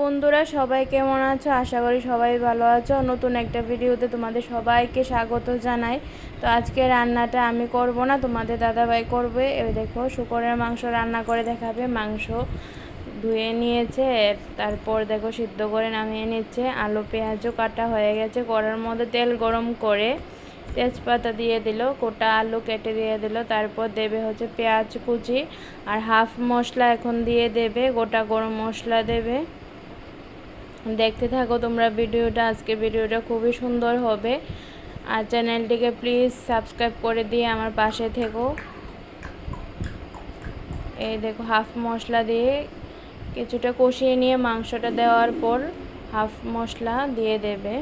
বন্ধুরা সবাই কেমন আছো? আশা করি সবাই ভালো আছো। নতুন একটা ভিডিওতে তোমাদের সবাইকে স্বাগত জানাই। তো আজকে রান্নাটা আমি করব না, তোমাদের দাদাভাই করবে। এই দেখো শুকরের মাংস রান্না করে দেখাবে। মাংস ধুয়ে নিয়েছে, তারপর দেখো সিদ্ধ করে নামিয়ে নিচ্ছে। আলু পেঁয়াজও কাটা হয়ে গেছে। কড়ার মধ্যে তেল গরম করে তেজপাতা দিয়ে দিল, গোটা আলু কেটে দিয়ে দিল, তারপর দেবে হচ্ছে পেঁয়াজ কুচি আর হাফ মশলা এখন দিয়ে দেবে, গোটা গরম মশলা দেবে। দেখতে থাকো তোমরা ভিডিওটা। আজকে ভিডিওটা খুবই সুন্দর হবে। আর চ্যানেলটিকে প্লিজ সাবস্ক্রাইব করে দিয়ে আমার পাশে থেকো। এই দেখো হাফ মশলা দিয়ে কিছুটা কষিয়ে নিয়ে মাংসটা দেওয়ার পর হাফ মশলা দিয়ে দেবে।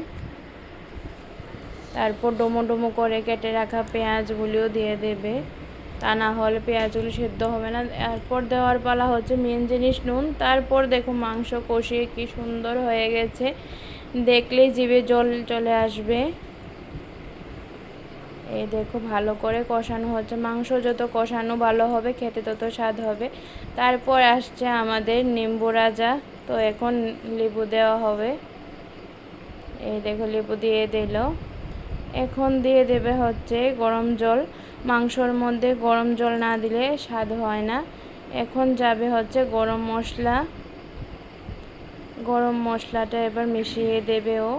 তারপর ডোমো ডোমো করে কেটে রাখা পেঁয়াজগুলিও দিয়ে দেবে, তা না হলে পেঁয়াজগুলি সেদ্ধ হবে না। এরপর দেওয়ার পালা হচ্ছে মেন জিনিস নুন। তারপর দেখো মাংস কষিয়ে কি সুন্দর হয়ে গেছে, দেখলেই জিভে জল চলে আসবে। এই দেখো ভালো করে কষানো হচ্ছে। মাংস যত কষানো ভালো হবে খেতে তত স্বাদ হবে। তারপর আসছে আমাদের নিম্বু রাজা। তো এখন লেবু দেওয়া হবে। এই দেখো লেবু দিয়ে দিল। এখন দিয়ে দেবে হচ্ছে গরম জল। মাংসর মধ্যে গরম জল না দিলে স্বাদ হয় না। এখন যাবে হচ্ছে গরম মশলা। গরম মশলাটা এবার মিশিয়ে দেবে ও।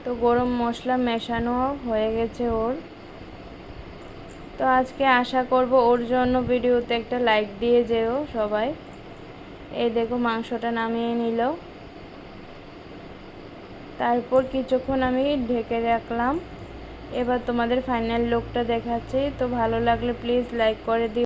তো গরম মশলা মেশানো হয়ে গেছে ওর। তো আজকে আশা করব ওর জন্য ভিডিওতে একটা লাইক দিয়ে যেও সবাই। এই দেখো মাংসটা নামিয়ে নিল। তারপর কিছুক্ষণ আমি ঢেকে রাখলাম। এবার তোমাদের ফাইনাল লুকটা দেখাচ্ছি। তো ভালো লাগলে প্লিজ লাইক করে দিও।